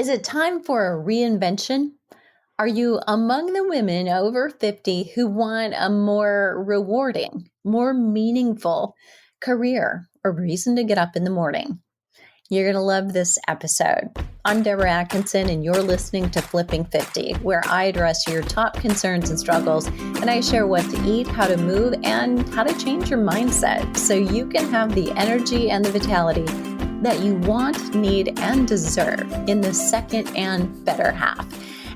Is it time for a reinvention? Are you among the women over 50 who want a more rewarding, more meaningful career or reason to get up in the morning? You're going to love this episode. I'm Deborah Atkinson, and you're listening to Flipping 50, where I address your top concerns and struggles, and I share what to eat, how to move, and how to change your mindset so you can have the energy and the vitality that you want, need, and deserve in the second and better half.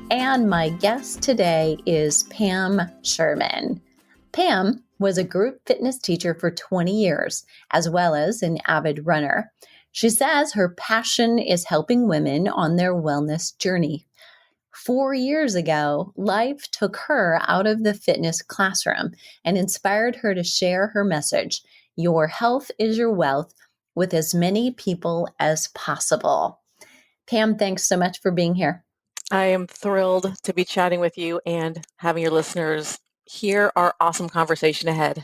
And my guest today is Pam Sherman. Pam was a group fitness teacher for 20 years, as well as an avid runner. She says her passion is helping women on their wellness journey. 4 years ago, life took her out of the fitness classroom and inspired her to share her message, "Your health is your wealth," with as many people as possible. Pam, thanks so much for being here. I am thrilled to be chatting with you and having your listeners hear our awesome conversation ahead.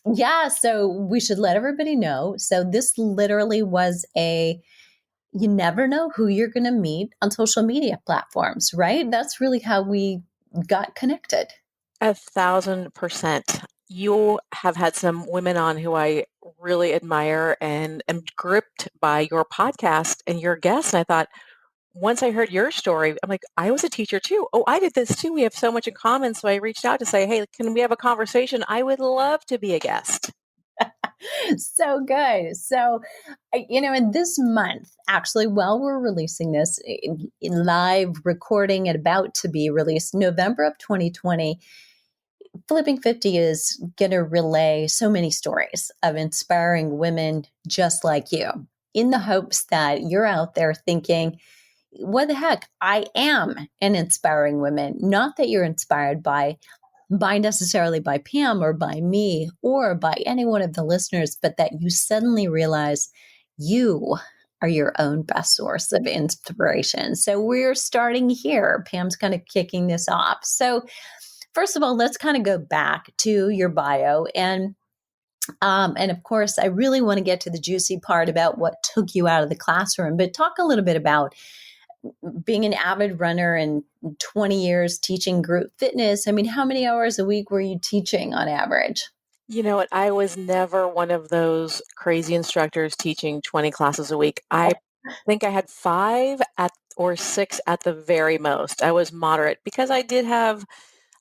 Yeah, so we should let everybody know. So this literally was you never know who you're going to meet on social media platforms, right? That's really how we got connected. 1,000%. You have had some women on who I really admire and am gripped by your podcast and your guests. And I thought, once I heard your story, I'm like, I was a teacher too. Oh, I did this too. We have so much in common. So I reached out to say, hey, can we have a conversation? I would love to be a guest. So good. So, in this month, actually, while we're releasing this in live recording and about to be released, November of 2020, Flipping 50 is going to relay so many stories of inspiring women just like you, in the hopes that you're out there thinking, what the heck? I am an inspiring woman. Not that you're inspired by necessarily by Pam or by me or by any one of the listeners, but that you suddenly realize you are your own best source of inspiration. So we're starting here. Pam's kind of kicking this off. So first of all, let's kind of go back to your bio and of course, I really want to get to the juicy part about what took you out of the classroom, but talk a little bit about being an avid runner and 20 years teaching group fitness. I mean, how many hours a week were you teaching on average? You know what? I was never one of those crazy instructors teaching 20 classes a week. I think I had 5 or 6 at the very most. I was moderate because I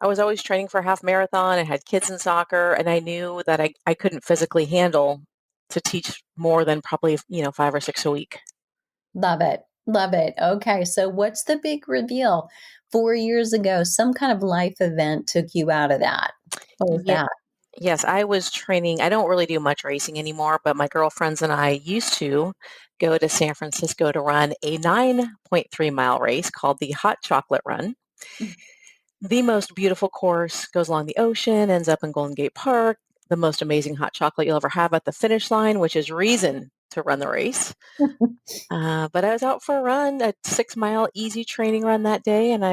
was always training for a half marathon. I had kids in soccer, and I knew that I couldn't physically handle to teach more than probably, 5 or 6 a week. Love it. Love it. Okay. So, what's the big reveal? 4 years ago, some kind of life event took you out of that. What was Yeah. that? Yes, I was training. I don't really do much racing anymore, but my girlfriends and I used to go to San Francisco to run a 9.3-mile race called the Hot Chocolate Run. The most beautiful course goes along the ocean, ends up in Golden Gate Park, the most amazing hot chocolate you'll ever have at the finish line, which is reason to run the race. But I was out for a run, a 6-mile easy training run that day, and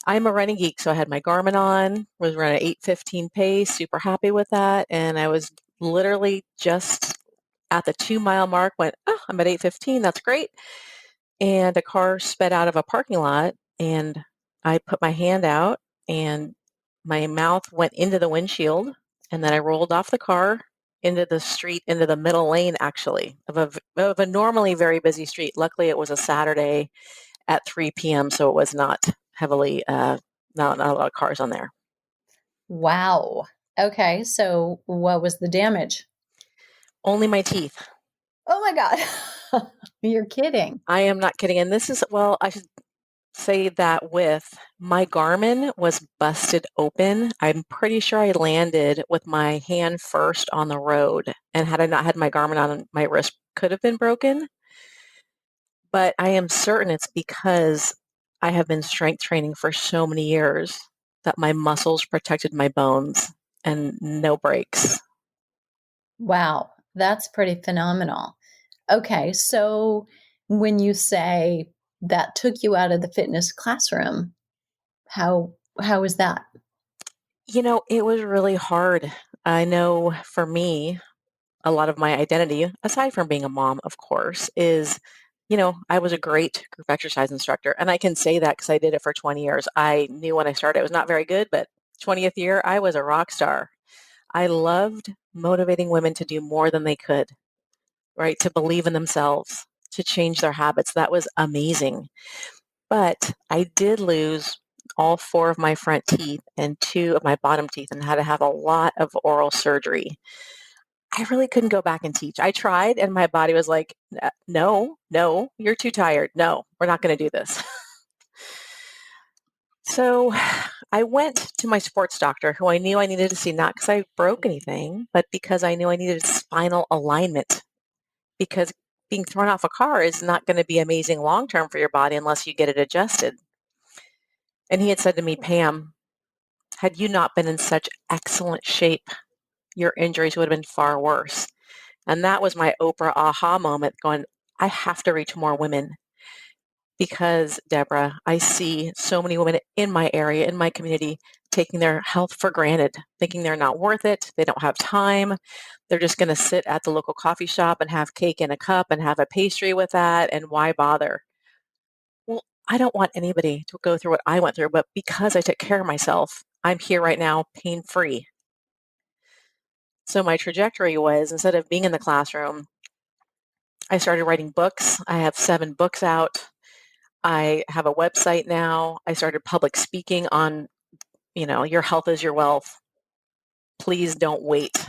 I'm a running geek, so I had my Garmin on, was running an 8:15 pace, super happy with that, and I was literally just at the 2-mile mark, went, oh, I'm at 8:15, that's great. And a car sped out of a parking lot, and I put my hand out, and my mouth went into the windshield, and then I rolled off the car into the street, into the middle lane, actually, of a normally very busy street. Luckily, it was a Saturday at 3 p.m., so it was not heavily, not a lot of cars on there. Wow. Okay. So, what was the damage? Only my teeth. Oh my God. You're kidding. I am not kidding. And this is, well, I should say that with my Garmin was busted open. I'm pretty sure I landed with my hand first on the road. And had I not had my Garmin on, my wrist could have been broken. But I am certain it's because I have been strength training for so many years that my muscles protected my bones and no breaks. Wow. That's pretty phenomenal. Okay. So, when you say that took you out of the fitness classroom, how is that? It was really hard. I know for me, a lot of my identity, aside from being a mom, of course, is, I was a great group exercise instructor, and I can say that because I did it for 20 years. I knew when I started it was not very good, but 20th year, I was a rock star. I loved motivating women to do more than they could, right? To believe in themselves, to change their habits. That was amazing. But I did lose all four of my front teeth and two of my bottom teeth and had to have a lot of oral surgery. I really couldn't go back and teach. I tried, and my body was like, no, no, you're too tired. No, we're not going to do this. So I went to my sports doctor, who I knew I needed to see, not because I broke anything, but because I knew I needed spinal alignment. Because being thrown off a car is not going to be amazing long term for your body unless you get it adjusted. And he had said to me, Pam, had you not been in such excellent shape, your injuries would have been far worse. And that was my Oprah aha moment going, I have to reach more women because, Deborah, I see so many women in my area, in my community, taking their health for granted, thinking they're not worth it. They don't have time. They're just going to sit at the local coffee shop and have cake in a cup and have a pastry with that. And why bother? Well, I don't want anybody to go through what I went through, but because I took care of myself, I'm here right now pain free. So my trajectory was, instead of being in the classroom, I started writing books. I have 7 books out. I have a website now. I started public speaking on, your health is your wealth. Please don't wait.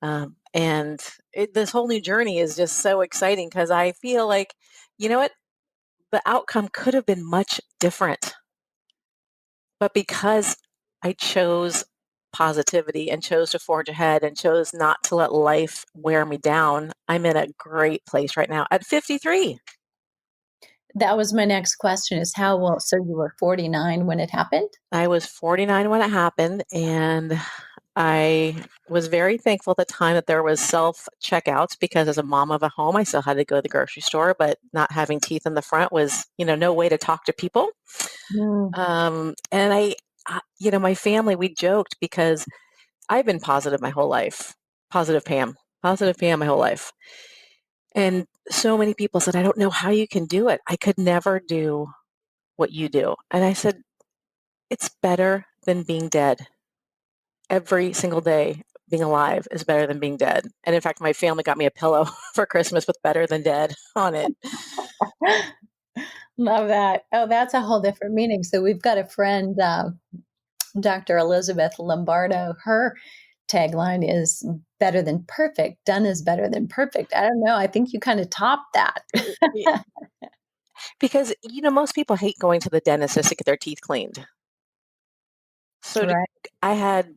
And this whole new journey is just so exciting because I feel like, you know what? The outcome could have been much different. But because I chose positivity and chose to forge ahead and chose not to let life wear me down, I'm in a great place right now at 53. That was my next question is how well, so you were 49 when it happened? I was 49 when it happened, and I was very thankful at the time that there was self checkouts because as a mom of a home, I still had to go to the grocery store, but not having teeth in the front was, no way to talk to people. Mm, And my family, we joked because I've been positive my whole life. Positive Pam my whole life. And so many people said, I don't know how you can do it. I could never do what you do. And I said, it's better than being dead. Every single day, being alive is better than being dead. And in fact, my family got me a pillow for Christmas with better than dead on it. love that. Oh, that's a whole different meaning. So we've got a friend, Dr. Elizabeth Lombardo. Her tagline is better than perfect. Done is better than perfect. I don't know. I think you kind of topped that. Because, most people hate going to the dentist just to get their teeth cleaned. So Right. I had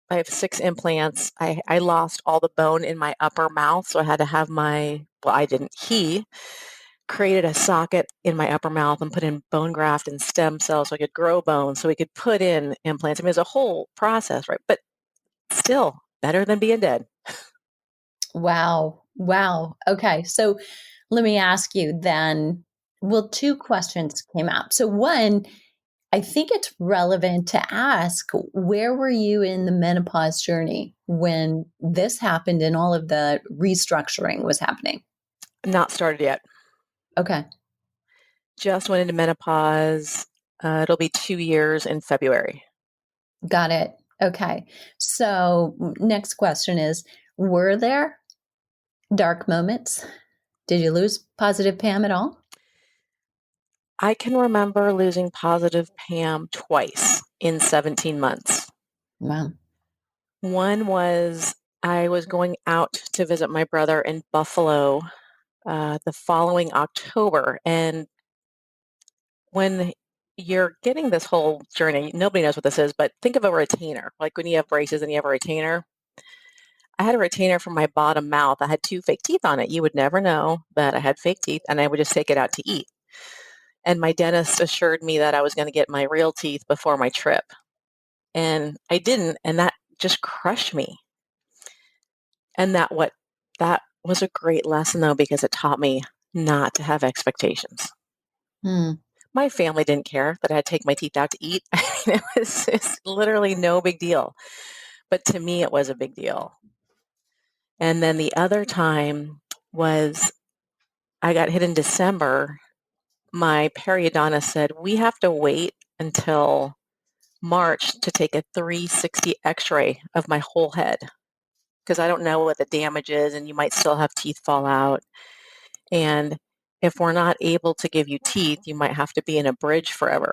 I have 6 implants. I lost all the bone in my upper mouth, so I had to have I didn't. He created a socket in my upper mouth and put in bone graft and stem cells so I could grow bones, so we could put in implants. I mean, it was a whole process, right? But still better than being dead. Wow. Wow. Okay. So let me ask you then. Well, two questions came up. So, one, I think it's relevant to ask where were you in the menopause journey when this happened and all of the restructuring was happening? Not started yet. Okay. Just went into menopause. It'll be 2 years in February. Got it. Okay. So, next question is were there dark moments? Did you lose positive Pam at all? I can remember losing positive Pam twice in 17 months. Wow. One was I was going out to visit my brother in Buffalo the following October. And when you're getting this whole journey, nobody knows what this is, but think of a retainer. Like when you have braces and you have a retainer. I had a retainer from my bottom mouth. I had 2 fake teeth on it. You would never know that I had fake teeth, and I would just take it out to eat. And my dentist assured me that I was going to get my real teeth before my trip. And I didn't, and that just crushed me. And that was a great lesson though, because it taught me not to have expectations. Hmm. My family didn't care that I had to take my teeth out to eat. It's literally no big deal. But to me, it was a big deal. And then the other time was I got hit in December, my periodontist said, we have to wait until March to take a 360 x-ray of my whole head because I don't know what the damage is and you might still have teeth fall out. And if we're not able to give you teeth, you might have to be in a bridge forever.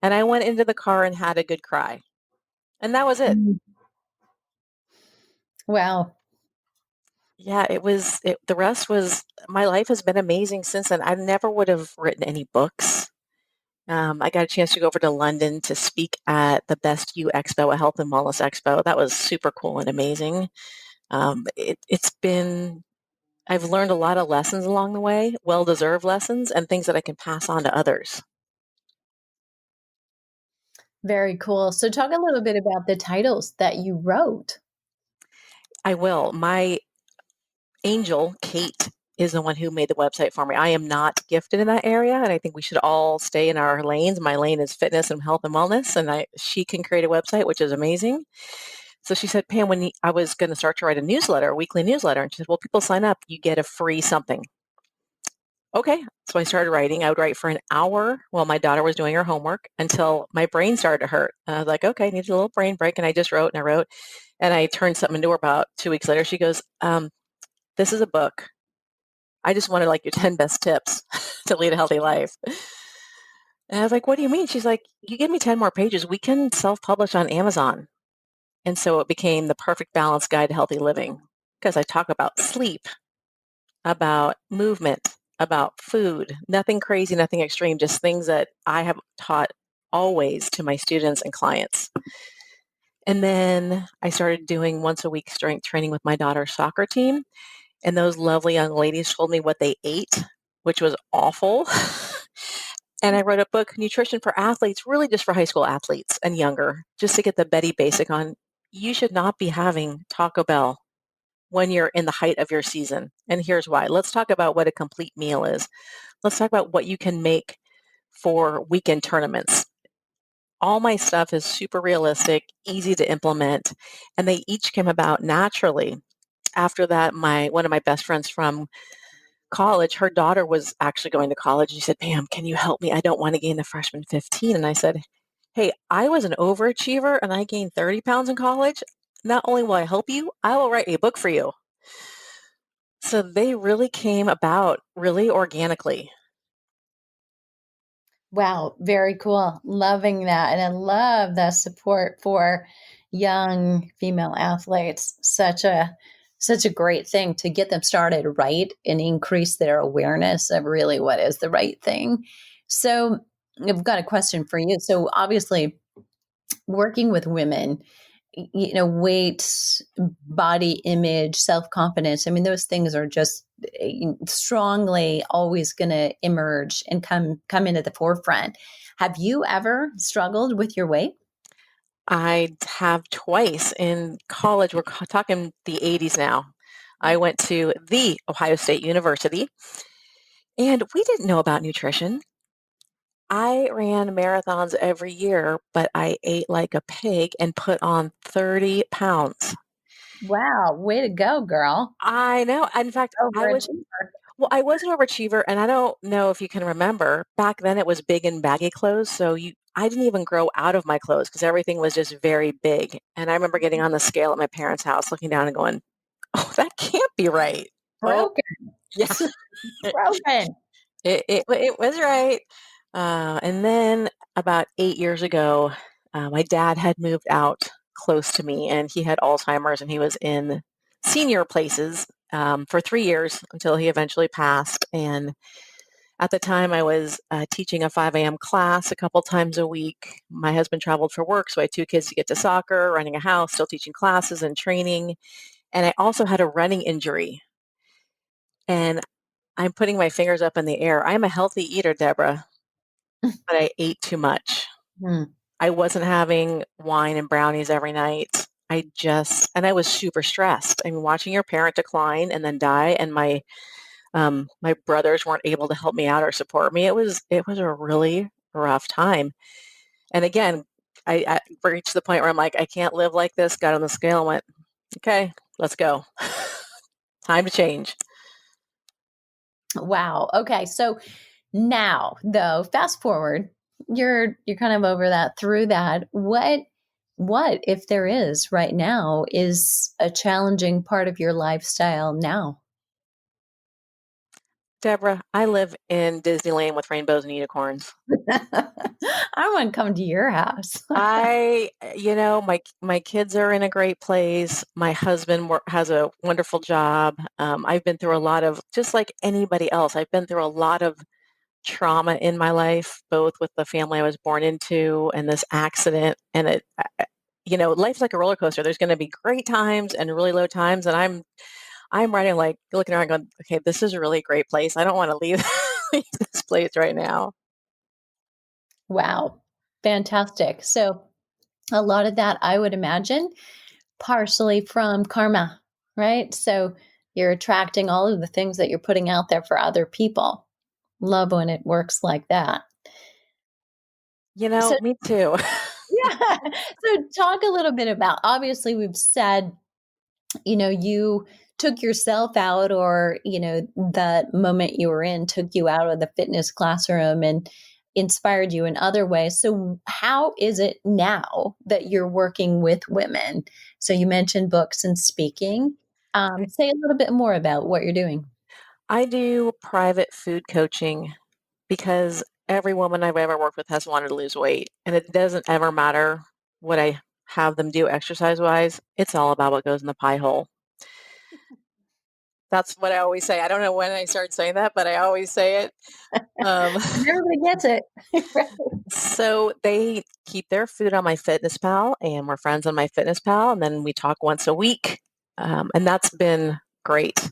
And I went into the car and had a good cry. And that was it. Mm. Wow. Yeah, the rest was, my life has been amazing since then. I never would have written any books. I got a chance to go over to London to speak at the Best You Expo, a health and wellness expo. That was super cool and amazing. It's been, I've learned a lot of lessons along the way, well-deserved lessons, and things that I can pass on to others. Very cool. So talk a little bit about the titles that you wrote. I will. My angel, Kate, is the one who made the website for me. I am not gifted in that area, and I think we should all stay in our lanes. My lane is fitness and health and wellness, and she can create a website, which is amazing. So she said, Pam, I was going to start to write a newsletter, a weekly newsletter, and she said, well, people sign up, you get a free something. Okay. So I started writing. I would write for an hour while my daughter was doing her homework until my brain started to hurt. And I was like, okay, I need a little brain break. And I just wrote and I wrote. And I turned something into her about 2 weeks later. She goes, this is a book. I just wanted like your 10 best tips to lead a healthy life. And I was like, what do you mean? She's like, you give me 10 more pages. We can self-publish on Amazon. And so it became the perfect balance guide to healthy living because I talk about sleep, about movement, about food, nothing crazy, nothing extreme, just things that I have taught always to my students and clients. And then I started doing once a week strength training with my daughter's soccer team. And those lovely young ladies told me what they ate, which was awful. And I wrote a book, Nutrition for Athletes, really just for high school athletes and younger, just to get the Betty basic on you should not be having Taco Bell when you're in the height of your season. And here's why. Let's talk about what a complete meal is. Let's talk about what you can make for weekend tournaments. All my stuff is super realistic, easy to implement, and they each came about naturally. After that, my one of my best friends from college, her daughter was actually going to college. She said, Pam, can you help me? I don't want to gain the freshman 15. And I said, hey, I was an overachiever and I gained 30 pounds in college. Not only will I help you, I will write a book for you. So they really came about really organically. Wow, very cool. Loving that. And I love the support for young female athletes. Such a great thing to get them started right and increase their awareness of really what is the right thing. So I've got a question for you. So obviously working with women, weight, body image, self-confidence, I mean, those things are just strongly always going to emerge and come into the forefront. Have you ever struggled with your weight? I have twice in college. We're talking the 80s now. I went to the Ohio State University and we didn't know about nutrition. I ran marathons every year, but I ate like a pig and put on 30 pounds. Wow, way to go, girl. I know. In fact, Overachiever. I was an overachiever, and I don't know if you can remember, back then it was big and baggy clothes, so I didn't even grow out of my clothes because everything was just very big. And I remember getting on the scale at my parents' house, looking down and going, "Oh, that can't be right." Oh, Broken. yeah. Broken. It was right. And then about 8 years ago, my dad had moved out close to me, and he had Alzheimer's, and he was in senior places for 3 years until he eventually passed. And at the time, I was teaching a 5 a.m. class a couple times a week. My husband traveled for work, so I had two kids to get to soccer, running a house, still teaching classes and training. And I also had a running injury. And I'm putting my fingers up in the air. I'm a healthy eater, Deborah, but I ate too much. Hmm. I wasn't having wine and brownies every night. And I was super stressed. I mean, watching your parent decline and then die, and my brothers weren't able to help me out or support me. It was a really rough time. And again, I reached the point where I'm like, I can't live like this. Got on the scale and went, okay, let's go. Time to change. Wow. Okay. So now, though, fast forward, you're kind of over that, through that. What if there is right now is a challenging part of your lifestyle now? Deborah, I live in Disneyland with rainbows and unicorns. I want to come to your house. My kids are in a great place. My husband has a wonderful job. I've been through a lot of, just like anybody else, I've been through a lot of trauma in my life, both with the family I was born into and this accident. And life's like a roller coaster. There's going to be great times and really low times. And I'm riding, like, looking around going, okay, this is a really great place. I don't want to leave, leave this place right now. Wow. Fantastic. So, a lot of that, I would imagine, partially from karma, right? So, you're attracting all of the things that you're putting out there for other people. Love when it works like that. So, Me too. yeah. So, talk a little bit about, obviously, we've said, you took yourself out, or, that moment you were in took you out of the fitness classroom and inspired you in other ways. So, how is it now that you're working with women? So, you mentioned books and speaking. Say a little bit more about what you're doing. I do private food coaching because every woman I've ever worked with has wanted to lose weight, and it doesn't ever matter what I have them do exercise wise. It's all about what goes in the pie hole. That's what I always say. I don't know when I started saying that, but I always say it. Um, And everybody gets it. Right. so they keep their food on my Fitness Pal, and we're friends on my Fitness Pal, and then we talk once a week, and that's been great.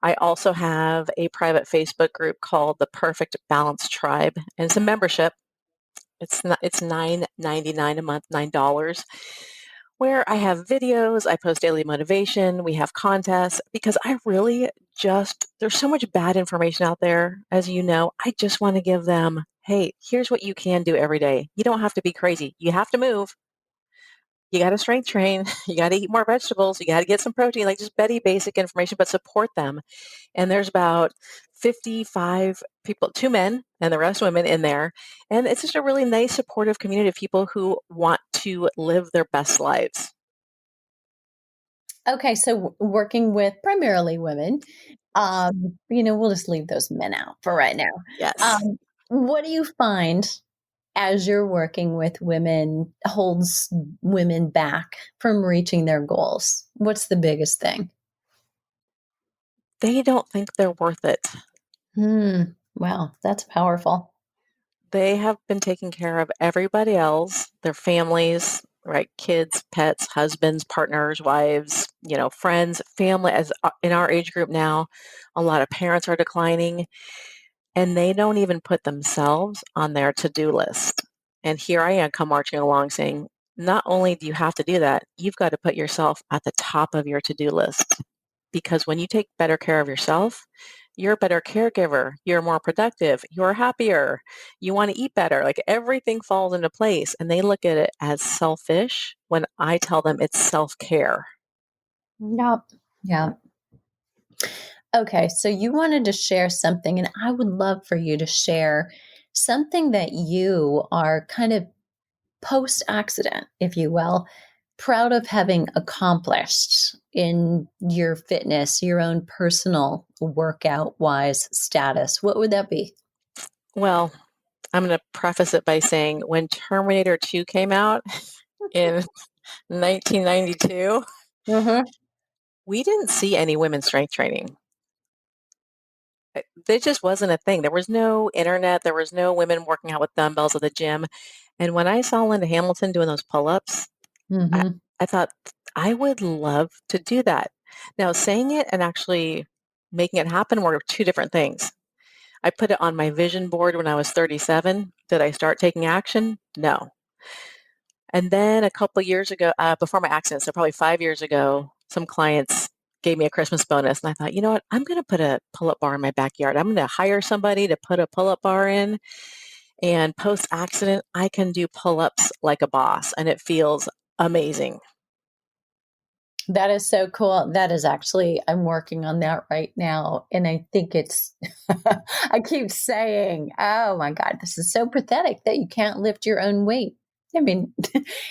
I also have a private Facebook group called the Perfect Balance Tribe, and it's a membership. It's $9.99 a month, $9, where I have videos, I post daily motivation, we have contests, because I really just, there's so much bad information out there, as you know. I just want to give them, hey, here's what you can do every day. You don't have to be crazy. You have to move. You got to strength train. You got to eat more vegetables. You got to get some protein, like just petty basic information, but support them. And there's about 55 people, two men and the rest women in there. And it's just a really nice, supportive community of people who want to live their best lives. Okay, so working with primarily women, we'll just leave those men out for right now. Yes. Um, what do you find as you're working with women holds women back from reaching their goals? What's the biggest thing? They don't think they're worth it. Wow, that's powerful. They have been taking care of everybody else, their families, right? Kids, pets, husbands, partners, wives, friends, family. As in our age group now, a lot of parents are declining, and they don't even put themselves on their to-do list. And here I am come marching along saying, not only do you have to do that, you've got to put yourself at the top of your to-do list. Because when you take better care of yourself, you're a better caregiver, you're more productive, you're happier, you want to eat better. Like, everything falls into place. And they look at it as selfish when I tell them it's self-care. Yep. Yeah. Okay, so you wanted to share something, and I would love for you to share something that you are kind of post accident, if you will, proud of having accomplished in your fitness, your own personal workout wise status. What would that be? Well, I'm going to preface it by saying when Terminator 2 came out in 1992, Hmm. we didn't see any women strength training. There just wasn't a thing. There was no internet. There was no women working out with dumbbells at the gym. And when I saw Linda Hamilton doing those pull-ups, I, Hmm. I thought, I would love to do that. Now, saying it and actually making it happen were two different things. I put it on my vision board when I was 37. Did I start taking action? No. And then a couple years ago, before my accident, so probably 5 years ago, some clients gave me a Christmas bonus. And I thought, you know what? I'm going to put a pull up bar in my backyard. I'm going to hire somebody to put a pull up bar in. And post accident, I can do pull ups like a boss, and it feels amazing. That is so cool. That is actually, I'm working on that right now. And I think it's, I keep saying, oh my God, this is so pathetic that you can't lift your own weight. I mean,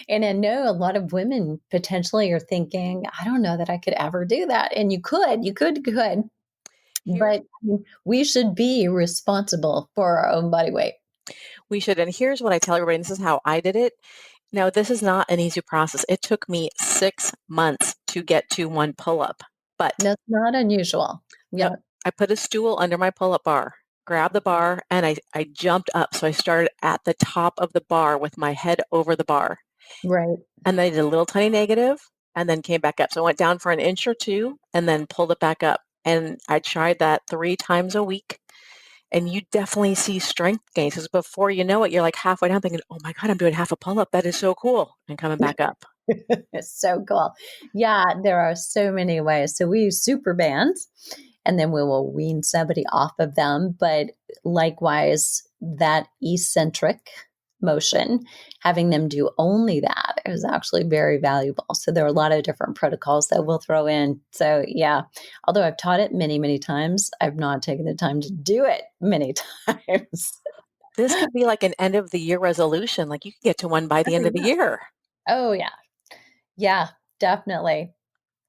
and I know a lot of women potentially are thinking, I don't know that I could ever do that. And you could. Here's But I mean, we should be responsible for our own body weight. we should, and here's what I tell everybody, and this is how I did it. Now, this is not an easy process. It took me 6 months to get to one pull-up, but That's not unusual. no, Yeah, I put a stool under my pull-up bar, grabbed the bar, and I jumped up. So I started at the top of the bar with my head over the bar. right. And then I did a little tiny negative and then came back up. So I went down for an inch or two and then pulled it back up. And I tried that 3 times a week. And you definitely see strength gains because before you know it, you're like halfway down thinking, oh my God, I'm doing half a pull up. That is so cool. And coming back up. It's so cool. Yeah, there are so many ways. So we use super bands and then we will wean somebody off of them. But likewise, that eccentric motion, having them do only that is actually very valuable. So there are a lot of different protocols that we'll throw in. So yeah, although I've taught it many, many times, I've not taken the time to do it many times. This could be like an end of the year resolution. Like you can get to one by the end of the year. Oh yeah. Yeah, definitely.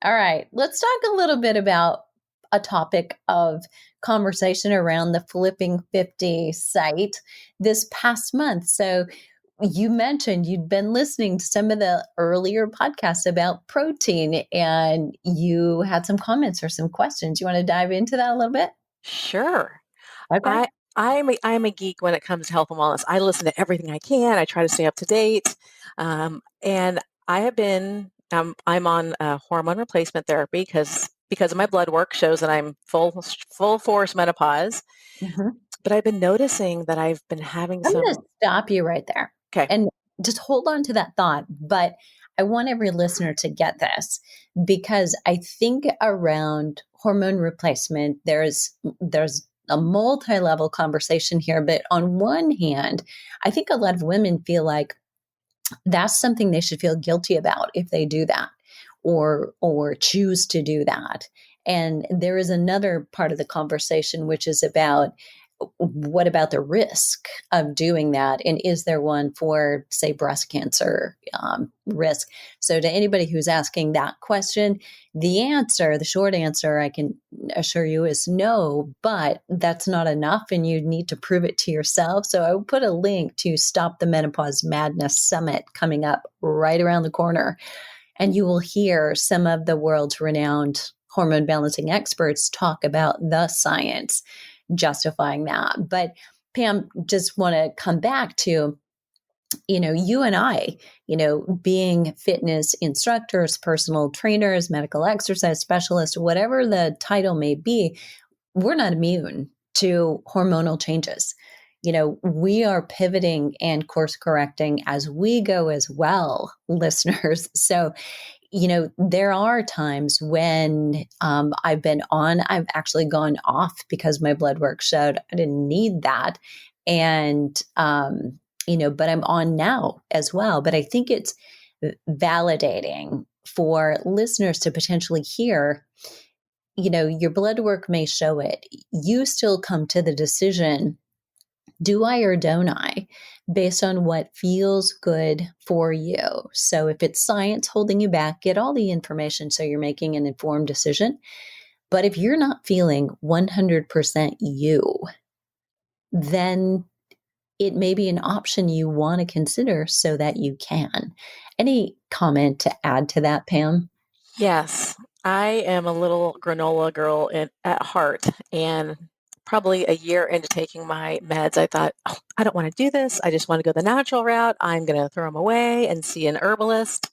All right, let's talk a little bit about a topic of conversation around the Flipping 50 site this past month. So, you mentioned you'd been listening to some of the earlier podcasts about protein and you had some comments or some questions. You want to dive into that a little bit? Sure. Okay. I I'm a geek when it comes to health and wellness. I listen to everything I can. I try to stay up to date. And I have been I'm on hormone replacement therapy because of my blood work shows that I'm full force menopause. Mhm. But I've been noticing that I've been having I'm going some. to stop you right there Okay, and just hold on to that thought. But I want every listener to get this because I think around hormone replacement, there's a multi-level conversation here. But on one hand, I think a lot of women feel like that's something they should feel guilty about if they do that or choose to do that. And there is another part of the conversation which is about what about the risk of doing that? And is there one for, say, breast cancer risk? So, to anybody who's asking that question, the short answer, I can assure you is no, but that's not enough. And you need to prove it to yourself. So, I will put a link to Stop the Menopause Madness Summit coming up right around the corner. And you will hear some of the world's renowned hormone balancing experts talk about the science justifying that. But Pam, just want to come back to, you and I, being fitness instructors, personal trainers, medical exercise specialists, whatever the title may be, we're not immune to hormonal changes. We are pivoting and course correcting as we go as well, listeners. So, there are times when I've actually gone off because my blood work showed I didn't need that. And, but I'm on now as well. But I think it's validating for listeners to potentially hear, your blood work may show it. You still come to the decision, do I or don't I, based on what feels good for you. So if it's science holding you back, get all the information so you're making an informed decision. But if you're not feeling 100% you, then it may be an option you want to consider so that you can. Any comment to add to that, Pam? yes, I am a little granola girl at heart, and probably a year into taking my meds, I thought, oh, I don't want to do this. I just want to go the natural route. I'm going to throw them away and see an herbalist,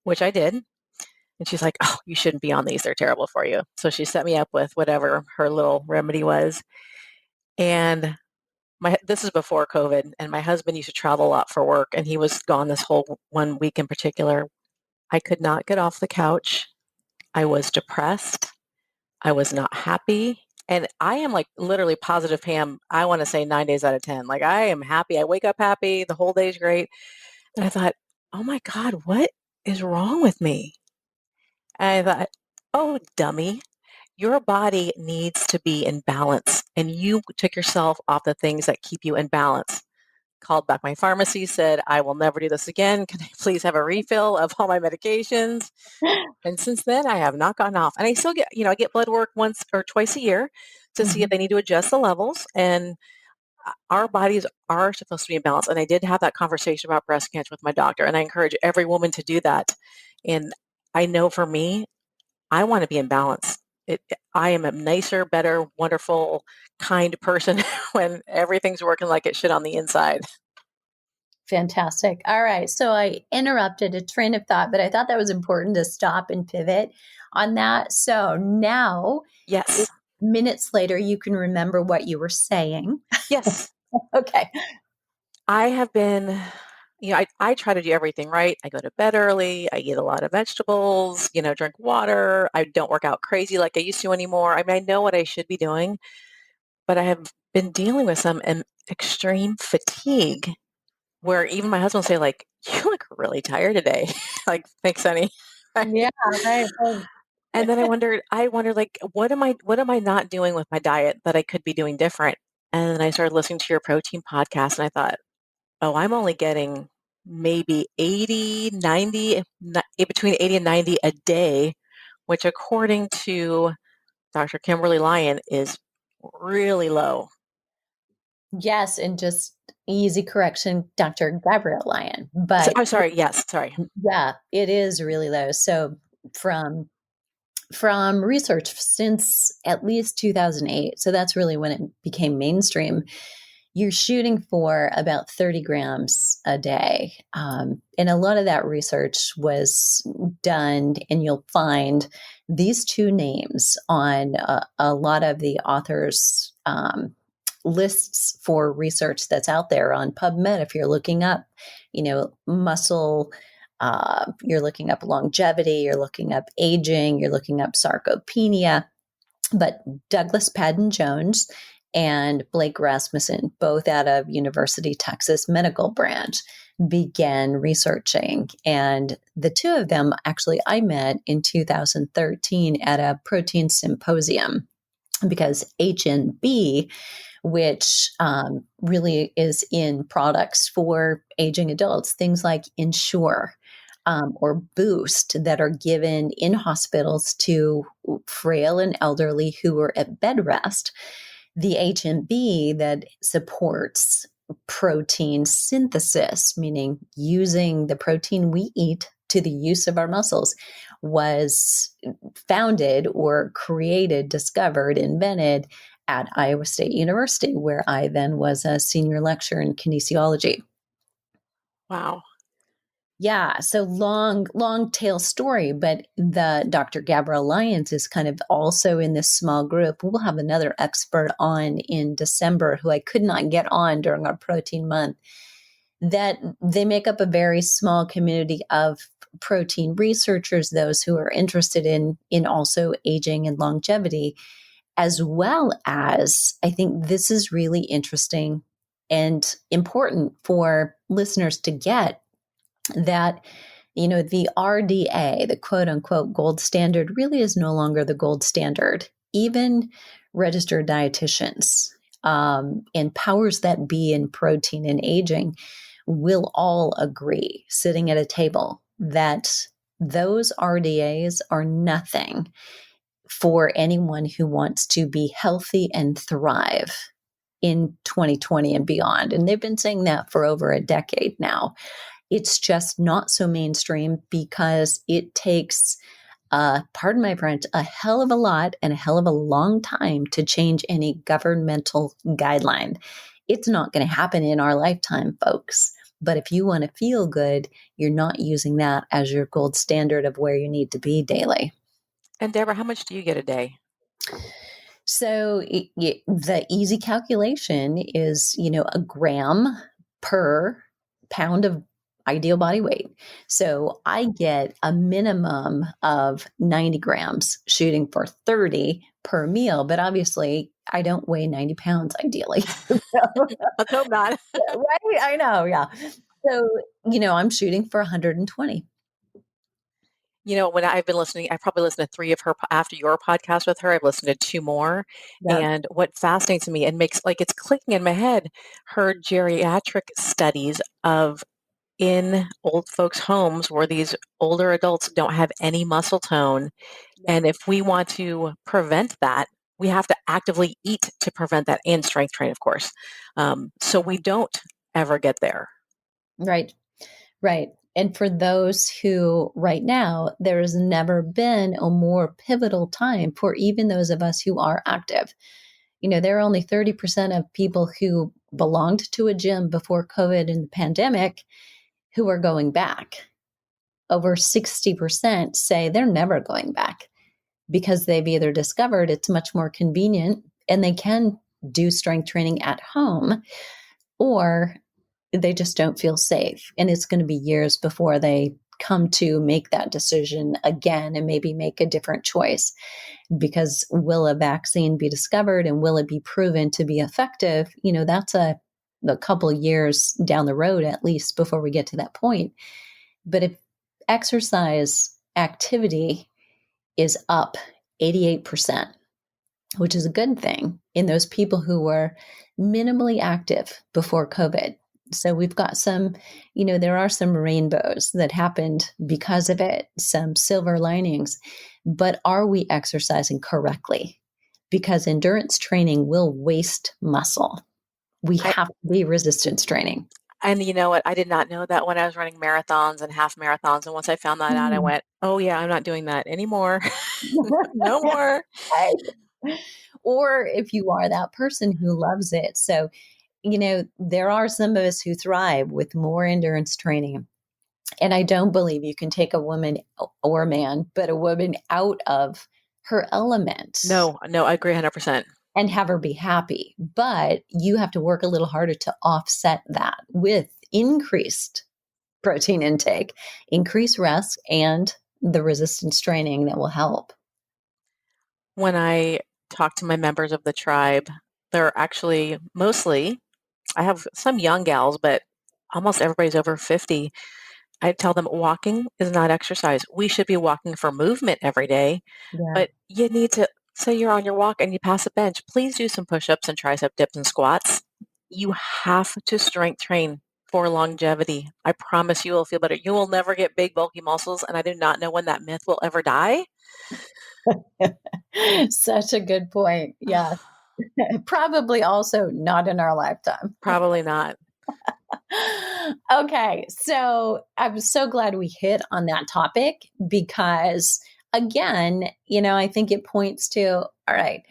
which I did. And she's like, oh, you shouldn't be on these. They're terrible for you. So she set me up with whatever her little remedy was. And this is before COVID, and my husband used to travel a lot for work, and he was gone this whole one week in particular. I could not get off the couch. I was depressed. I was not happy. And I am like literally positive Pam. I want to say 9 days out of 10. Like I am happy. I wake up happy. The whole day's great. And I thought, oh my God, what is wrong with me? And I thought, oh, dummy, your body needs to be in balance. And you took yourself off the things that keep you in balance. Called back my pharmacy, said, I will never do this again. Can I please have a refill of all my medications? And since then, I have not gotten off. And I still get, I get blood work once or twice a year to see if Mhm. they need to adjust the levels. And our bodies are supposed to be in balance. And I did have that conversation about breast cancer with my doctor. And I encourage every woman to do that. And I know for me, I want to be in balance. I am a nicer, better, wonderful, kind person when everything's working like it should on the inside. Fantastic. All right. So I interrupted a train of thought, but I thought that was important to stop and pivot on that. So now, if Yes. minutes later, you can remember what you were saying. Yes. Okay. I have been, I try to do everything right. I go to bed early. I eat a lot of vegetables, drink water. I don't work out crazy like I used to anymore. I mean, I know what I should be doing, but I have been dealing with some extreme fatigue where even my husband will say, like, you look really tired today. Like, thanks, honey. Yeah. Right. Right. And then I wondered, like, what am I not doing with my diet that I could be doing different? And then I started listening to your protein podcast and I thought, oh, I'm only getting maybe 80, 90, between 80 and 90 a day, which according to Dr. Kimberly Lyon is really low. Yes. And just easy correction, Dr. Gabrielle Lyon. So, But I'm sorry. Yes. Sorry. yeah, it is really low. So from research since at least 2008, so that's really when it became mainstream, you're shooting for about 30 grams a day. And a lot of that research was done, and you'll find these two names on a lot of the authors' lists for research that's out there on PubMed. If you're looking up, muscle, you're looking up longevity, you're looking up aging, you're looking up sarcopenia. But Douglas Padden Jones and Blake Rasmussen, both out of University Texas Medical Branch, began researching. And the two of them, actually, I met in 2013 at a protein symposium, because HNB, which really is in products for aging adults, things like Ensure, or Boost, that are given in hospitals to frail and elderly who are at bed rest. The HMB that supports protein synthesis, meaning using the protein we eat to the use of our muscles, was founded or created, discovered, invented at Iowa State University, where I then was a senior lecturer in kinesiology. Wow. Yeah, so long tail story, but the Dr. Gabrielle Lyons is kind of also in this small group. We'll have another expert on in December who I could not get on during our protein month. That they make up a very small community of protein researchers, those who are interested in also aging and longevity, as well as, I think this is really interesting and important for listeners to get, that the RDA, the quote unquote gold standard, really is no longer the gold standard. Even registered dietitians, and powers that be in protein and aging will all agree, sitting at a table, that those RDAs are nothing for anyone who wants to be healthy and thrive in 2020 and beyond. And they've been saying that for over a decade now. It's just not so mainstream because it takes, pardon my French, a hell of a lot and a hell of a long time to change any governmental guideline. It's not going to happen in our lifetime, folks. But if you want to feel good, you're not using that as your gold standard of where you need to be daily. And Deborah, how much do you get a day? So the easy calculation is, a gram per pound of ideal body weight. So I get a minimum of 90 grams, shooting for 30 per meal. But obviously, I don't weigh 90 pounds ideally. Let's hope not. Right? I know. Yeah. So, I'm shooting for 120. When I've been listening, I probably listened to three of her after your podcast with her. I've listened to two more. Yeah. And what fascinates me and makes like it's clicking in my head, her geriatric studies of in old folks' homes where these older adults don't have any muscle tone. Yeah. And if we want to prevent that, we have to actively eat to prevent that and strength train, of course. So we don't ever get there. Right. Right. And for those who right now, there has never been a more pivotal time for even those of us who are active. There are only 30% of people who belonged to a gym before COVID and the pandemic who are going back. Over 60% say they're never going back because they've either discovered it's much more convenient and they can do strength training at home, or they just don't feel safe. And it's going to be years before they come to make that decision again and maybe make a different choice. Because will a vaccine be discovered and will it be proven to be effective? That's a couple of years down the road, at least, before we get to that point. But if exercise activity is up 88%, which is a good thing in those people who were minimally active before COVID. So we've got there are some rainbows that happened because of it, some silver linings. But are we exercising correctly? Because endurance training will waste muscle. We I, have to be resistance training. and you know what? I did not know that when I was running marathons and half marathons. And once I found that out, I Mm. went, oh, yeah, I'm not doing that anymore. No more. Right. Or if you are that person who loves it. So, there are some of us who thrive with more endurance training. And I don't believe you can take a woman or a man, but a woman out of her element No, I agree 100%. and have her be happy. But you have to work a little harder to offset that with increased protein intake, increased rest, and the resistance training that will help. When I talk to my members of the tribe, they're actually mostly, I have some young gals, but almost everybody's over 50. I tell them walking is not exercise. We should be walking for movement every day, Yeah. but you need to say you're on your walk and you pass a bench. Please do some push-ups and tricep dips and squats. You have to strength train for longevity. I promise you will feel better. You will never get big, bulky muscles, and I do not know when that myth will ever die. Such a good point. Yeah. Probably also not in our lifetime. Probably not. Okay. So I'm so glad we hit on that topic because, again, I think it points to, all right,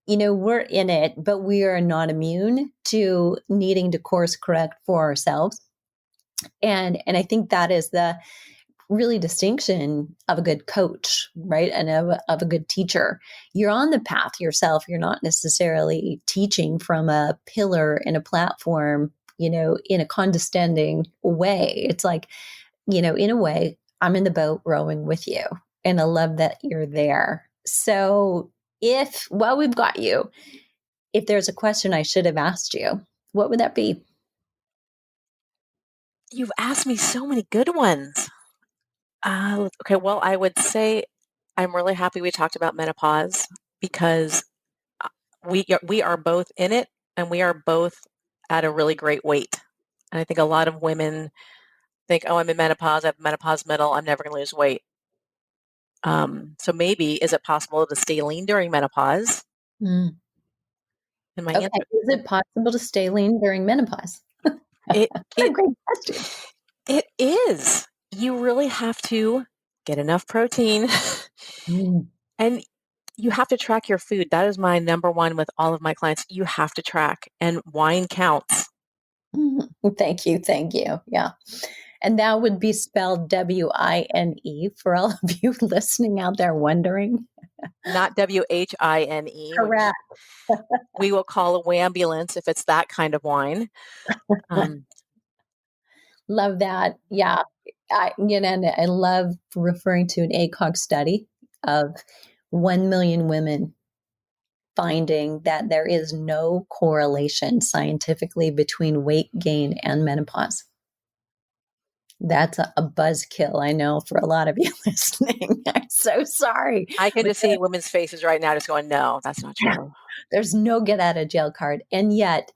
we're in it, but we are not immune to needing to course correct for ourselves. And I think that is the really distinction of a good coach, right? And of a good teacher. You're on the path yourself. You're not necessarily teaching from a pillar in a platform, in a condescending way. It's like, in a way, I'm in the boat rowing with you. And I love that you're there. So while we've got you, if there's a question I should have asked you, what would that be? You've asked me so many good ones. Okay, well, I would say I'm really happy we talked about menopause because we are both in it and we are both at a really great weight. And I think a lot of women think, oh, I'm in menopause, I have menopause middle, I'm never going to lose weight. So maybe, is it possible to stay lean during menopause? Mm. And my Okay. answer, Is it possible to stay lean during menopause? it What a it great question. it is. You really have to get enough protein, Mm. and you have to track your food. That is my number one with all of my clients. You have to track, and wine counts. Mhm. Thank you. Thank you. Yeah. And that would be spelled WINE for all of you listening out there wondering. Not WHINE, which Correct. we will call a wambulance if it's that kind of wine. Um, Love that. Yeah. And I love referring to an ACOG study of 1 million women finding that there is no correlation scientifically between weight gain and menopause. That's a buzzkill, I know, for a lot of you listening. I'm so sorry. I can But just see women's faces right now just going, no, that's not true. there's no get out of jail card. And yet,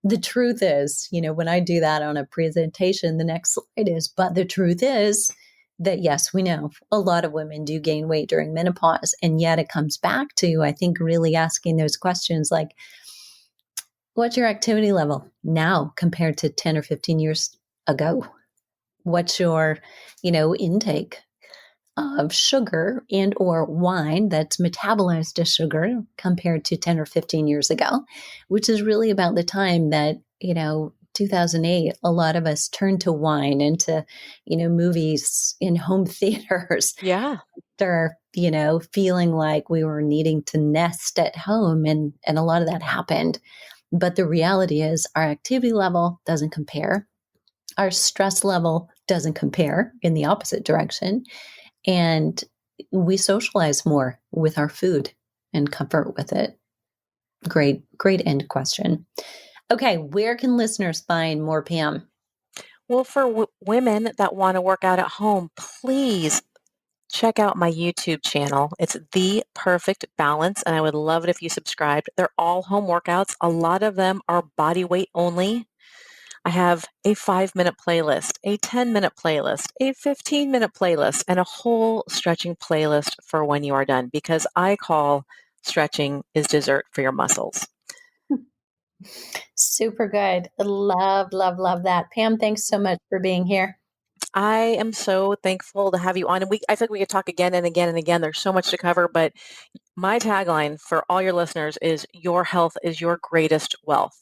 the truth is, when I do that on a presentation, the next slide is, but the truth is that, yes, we know a lot of women do gain weight during menopause. And yet it comes back to, I think, really asking those questions like, what's your activity level now compared to 10 or 15 years ago? What's your, intake of sugar and or wine that's metabolized as sugar compared to 10 or 15 years ago, which is really about the time that, 2008, a lot of us turned to wine and to, movies in home theaters Yeah. after, feeling like we were needing to nest at home. And a lot of that happened. But the reality is our activity level doesn't compare. Our stress level doesn't compare in the opposite direction. And we socialize more with our food and comfort with it. Great end question. Okay, where can listeners find more Pam? Well, for women that want to work out at home, please check out my YouTube channel. It's The Perfect Balance, and I would love it if you subscribed. They're all home workouts. A lot of them are body weight only. I have a 5-minute playlist, a 10-minute playlist, a 15-minute playlist, and a whole stretching playlist for when you are done, because I call stretching is dessert for your muscles. Super good. Love, love, love that. Pam, thanks so much for being here. I am so thankful to have you on. And I think we could talk again and again and again. There's so much to cover, but my tagline for all your listeners is your health is your greatest wealth.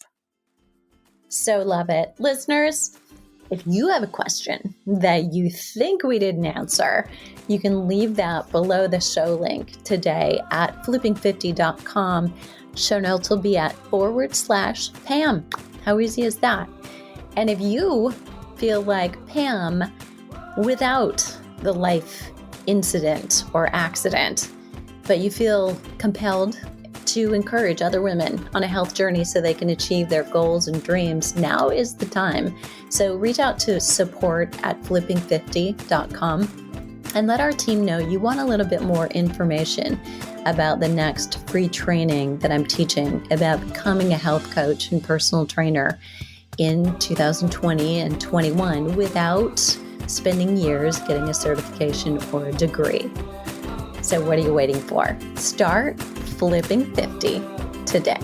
So love it. Listeners, if you have a question that you think we didn't answer, you can leave that below the show link today at flipping50.com. Show notes will be at /Pam. How easy is that? And if you feel like Pam without the life incident or accident, but you feel compelled to encourage other women on a health journey so they can achieve their goals and dreams, now is the time. So reach out to support@flipping50.com and let our team know you want a little bit more information about the next free training that I'm teaching about becoming a health coach and personal trainer in 2020 and 21 without spending years getting a certification or a degree. So what are you waiting for? Start flipping 50 today.